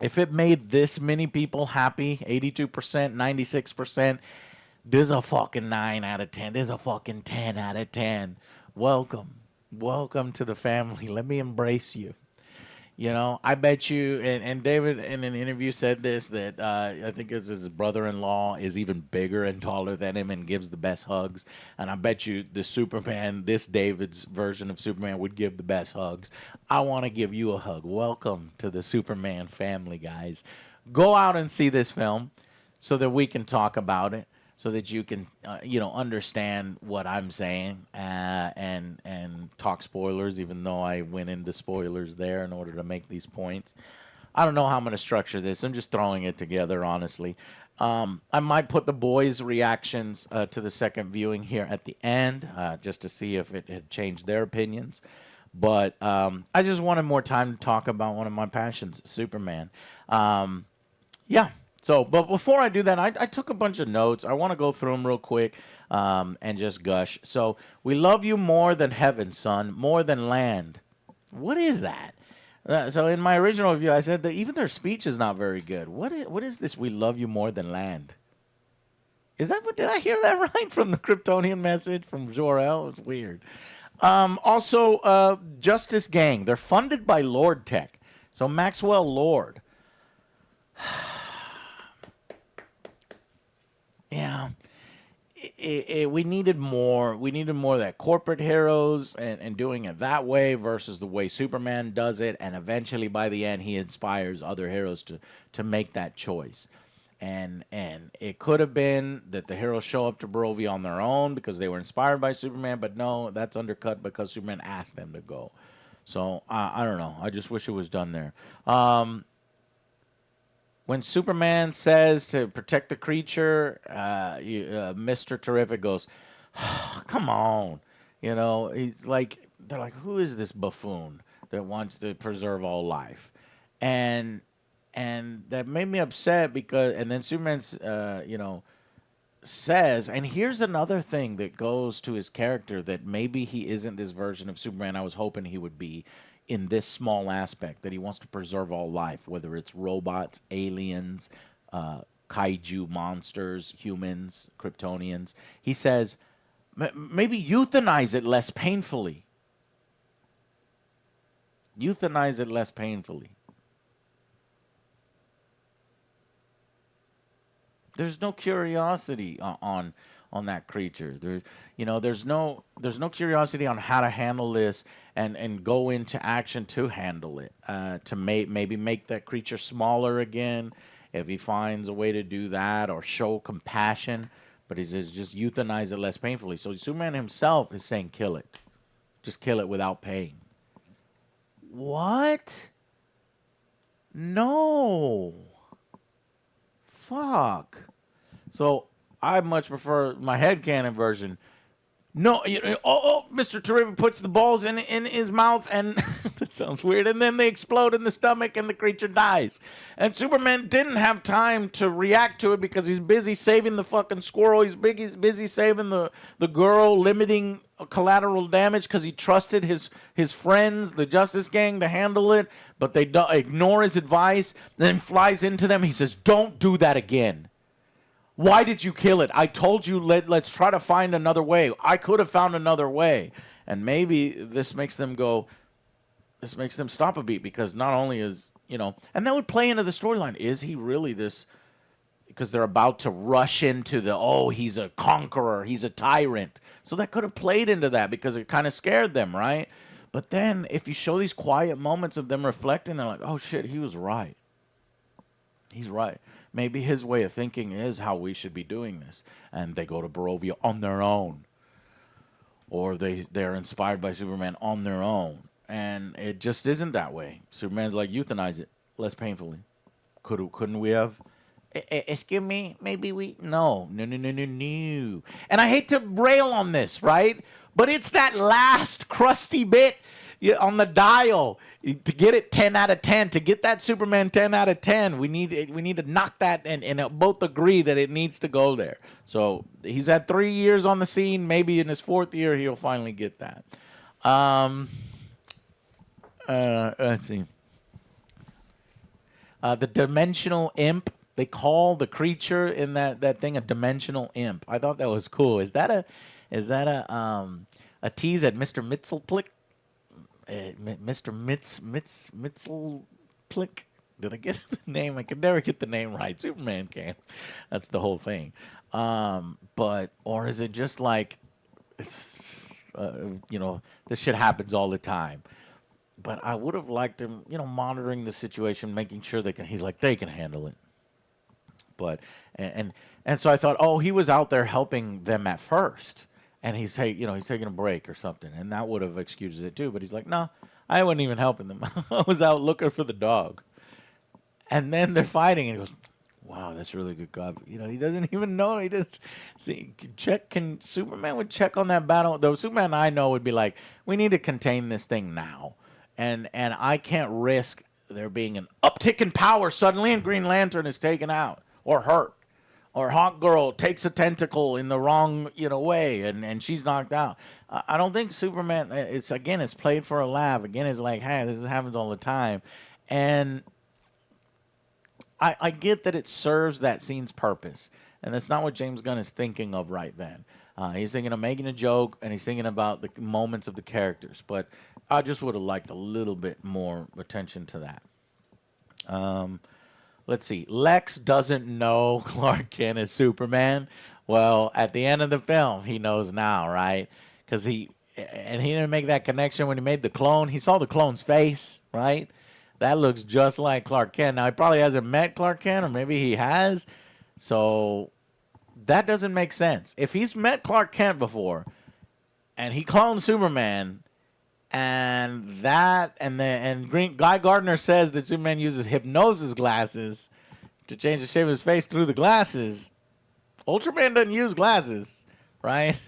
if it made this many people happy, 82%, 96%, this is a fucking 9 out of 10. This is a fucking 10 out of 10. Welcome. Welcome to the family. Let me embrace you. I bet you, and David in an interview said this, that I think it's his brother-in-law is even bigger and taller than him and gives the best hugs. And I bet you this David's version of Superman would give the best hugs. I want to give you a hug. Welcome to the Superman family, guys. Go out and see this film so that we can talk about it, so that you can, understand what I'm saying, and talk spoilers, even though I went into spoilers there in order to make these points. I don't know how I'm going to structure this. I'm just throwing it together, honestly. I might put the boys' reactions to the second viewing here at the end, just to see if it had changed their opinions. But I just wanted more time to talk about one of my passions, Superman. Yeah. So, but before I do that, I took a bunch of notes. I want to go through them real quick and just gush. So, we love you more than heaven, son, more than land. What is that? So, in my original review, I said that even their speech is not very good. What is this? We love you more than land. Is that what? Did I hear that right from the Kryptonian message from Jor-El? It's weird. Also, Justice Gang. They're funded by Lord Tech. So Maxwell Lord, yeah, we needed more. We needed more of that corporate heroes and doing it that way versus the way Superman does it. And eventually, by the end, he inspires other heroes to make that choice. And it could have been that the heroes show up to Barovia on their own because they were inspired by Superman, but no, that's undercut because Superman asked them to go. So I don't know. I just wish it was done there. When Superman says to protect the creature, Mr. Terrific goes, "Come on," He's like, they're like, "Who is this buffoon that wants to preserve all life?" And that made me upset because, and then Superman, says, and here's another thing that goes to his character that maybe he isn't this version of Superman I was hoping he would be in this small aspect that he wants to preserve all life, whether it's robots, aliens, kaiju monsters, humans, Kryptonians. He says, maybe euthanize it less painfully. Euthanize it less painfully. There's no curiosity on that creature. There's no curiosity on how to handle this and go into action to handle it. To maybe make that creature smaller again, if he finds a way to do that, or show compassion. But he says just euthanize it less painfully. So Superman himself is saying kill it, just kill it without pain. What? No. Fuck. So I much prefer my headcanon version. No, Mr. Terrific puts the balls in his mouth, and that sounds weird, and then they explode in the stomach, and the creature dies. And Superman didn't have time to react to it because he's busy saving the fucking squirrel. He's busy saving the girl, limiting collateral damage because he trusted his friends, the Justice Gang, to handle it, but they ignore his advice. Then flies into them. He says, "Don't do that again. Why did you kill it? I told you let's try to find another way. I could have found another way." And maybe this makes them stop a beat because not only is, and that would play into the storyline. Is he really this? Because they're about to rush into he's a conqueror, he's a tyrant. So that could have played into that because it kind of scared them, right? But then if you show these quiet moments of them reflecting, they're like, "Oh shit, he was right. He's right. Maybe his way of thinking is how we should be doing this." And they go to Barovia on their own. Or they're inspired by Superman on their own. And it just isn't that way. Superman's like, euthanize it less painfully. Couldn't we have? Excuse me, maybe we... No. And I hate to rail on this, right? But it's that last crusty bit on the dial to get it 10 out of 10, to get that Superman 10 out of 10. We need to knock that, and both agree that it needs to go there. So he's had 3 years on the scene. Maybe in his 4th year he'll finally get that. Let's see. The dimensional imp. They call the creature in that thing a dimensional imp. I thought that was cool. Is that a tease at Mr. Mitzelplick? Mr. Mitzelplick. Did I get the name? I could never get the name right. Superman can. That's the whole thing. Or is it just like, this shit happens all the time. But I would have liked him, monitoring the situation, making sure they can handle it. But and so I thought, he was out there helping them at first, and he's taking a break or something, and that would have excused it too. But he's like, no, I wasn't even helping them. I was out looking for the dog. And then they're fighting, and he goes, wow, that's really good God. He doesn't even know. He just Superman would check on that battle. The Superman I know would be like, we need to contain this thing now, and I can't risk there being an uptick in power suddenly, and Green Lantern is taken out or hurt, or Hawk Girl takes a tentacle in the wrong way, and she's knocked out. I don't think Superman. It's played for a laugh. Again, it's like, hey, this happens all the time, and I get that it serves that scene's purpose, and that's not what James Gunn is thinking of right then. He's thinking of making a joke, and he's thinking about the moments of the characters. But I just would have liked a little bit more attention to that. Let's see. Lex doesn't know Clark Kent is Superman. Well, at the end of the film, he knows now, right? Because he didn't make that connection when he made the clone. He saw the clone's face, right? That looks just like Clark Kent. Now he probably hasn't met Clark Kent, or maybe he has. So that doesn't make sense. If he's met Clark Kent before and he cloned Superman, and Green Guy Gardner says that Superman uses hypnosis glasses to change the shape of his face through the glasses. Ultraman doesn't use glasses, right?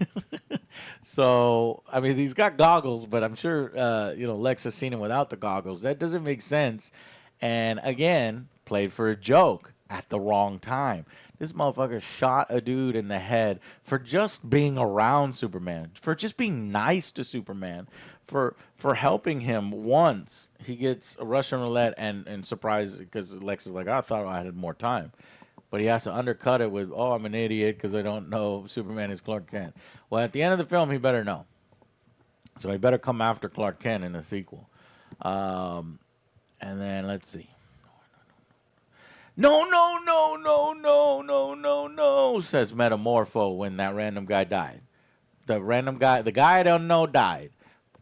So I mean, he's got goggles, but I'm sure Lex has seen him without the goggles. That doesn't make sense. And again, played for a joke at the wrong time. This motherfucker shot a dude in the head for just being around Superman, for just being nice to Superman, for helping him once. He gets a Russian roulette and surprised because Lex is like, I thought I had more time. But he has to undercut it with, oh, I'm an idiot because I don't know Superman is Clark Kent. Well, at the end of the film, he better know. So he better come after Clark Kent in the sequel. And then let's see. No, no, no, no, no, no, no, no, says Metamorpho when that random guy died. The guy I don't know died.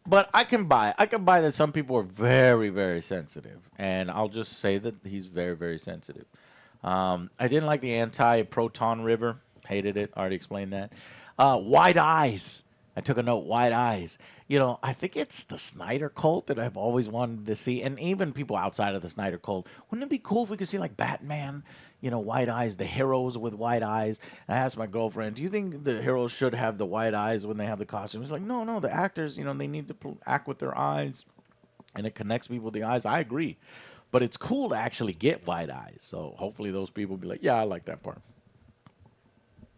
But I can buy that some people are very, very sensitive. And I'll just say that he's very, very sensitive. I didn't like the anti-proton river. Hated it. Already explained that. Wide eyes. I took a note. Wide eyes. I think it's the Snyder Cult that I've always wanted to see, and even people outside of the Snyder Cult. Wouldn't it be cool if we could see like Batman, wide eyes, the heroes with wide eyes? And I asked my girlfriend, do you think the heroes should have the wide eyes when they have the costumes? She's like, no, the actors, they need to act with their eyes, and it connects people with the eyes. I agree. But it's cool to actually get wide eyes. So hopefully those people will be like, yeah, I like that part.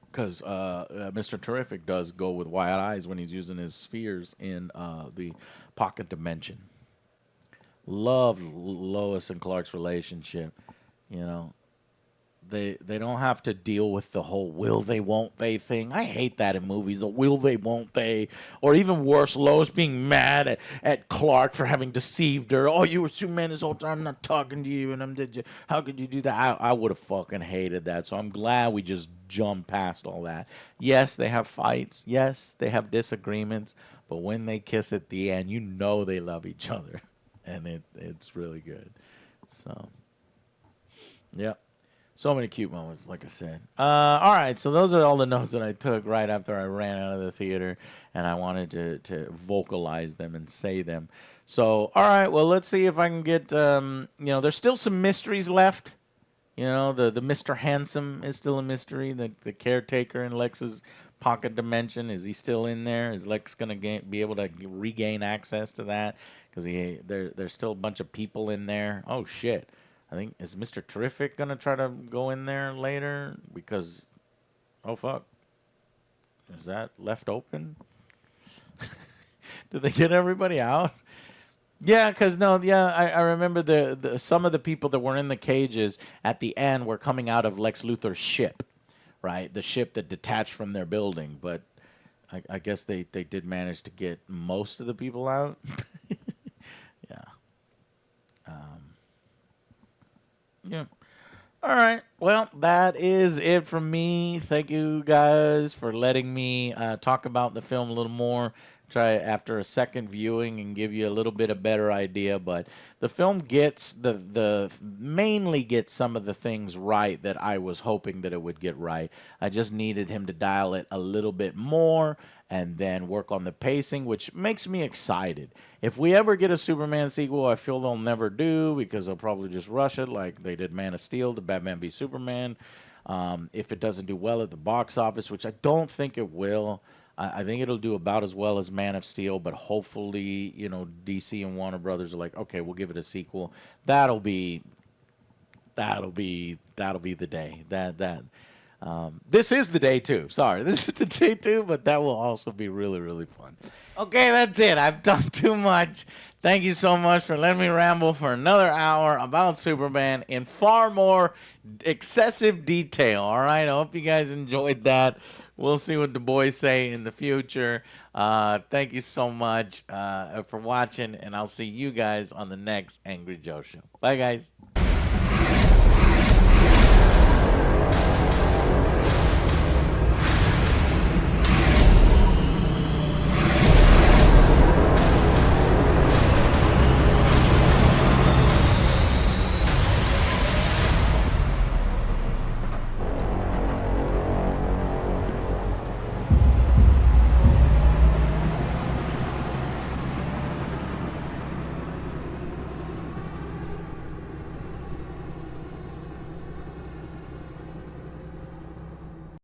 Because Mr. Terrific does go with wide eyes when he's using his spheres in the pocket dimension. Love Lois and Clark's relationship. They don't have to deal with the whole will they, won't they thing. I hate that in movies, the will they, won't they. Or even worse, Lois being mad at Clark for having deceived her. Oh, you were Superman this whole time, I'm not talking to you, and how could you do that? I would have fucking hated that. So I'm glad we just jumped past all that. Yes, they have fights. Yes, they have disagreements. But when they kiss at the end, they love each other. And it's really good. So, yeah. So many cute moments, like I said. All right, so those are all the notes that I took right after I ran out of the theater, and I wanted to vocalize them and say them. So, all right, well, let's see if I can get, there's still some mysteries left. The Mr. Handsome is still a mystery. The caretaker in Lex's pocket dimension, is he still in there? Is Lex going to be able to regain access to that? Because there's still a bunch of people in there. Oh, shit. I think, is Mr. Terrific going to try to go in there later? Because, oh, fuck. Is that left open? Did they get everybody out? Yeah, because, I remember the some of the people that were in the cages at the end were coming out of Lex Luthor's ship, right? The ship that detached from their building. But I guess they did manage to get most of the people out. Yeah. Yeah. All right. Well, that is it from me. Thank you guys for letting me talk about the film a little more. Try after a second viewing and give you a little bit of better idea. But the film gets mainly gets some of the things right that I was hoping that it would get right. I just needed him to dial it a little bit more and then work on the pacing, which makes me excited. If we ever get a Superman sequel, I feel they'll never do because they'll probably just rush it like they did Man of Steel to Batman v Superman. If it doesn't do well at the box office, which I don't think it will, I think it'll do about as well as Man of Steel, but hopefully, DC and Warner Brothers are like, okay, we'll give it a sequel. That'll be the day. This is the day too. Sorry, this is the day too, but that will also be really, really fun. Okay, that's it. I've done too much. Thank you so much for letting me ramble for another hour about Superman in far more excessive detail. All right, I hope you guys enjoyed that. We'll see what the boys say in the future. Thank you so much for watching, and I'll see you guys on the next Angry Joe Show. Bye, guys.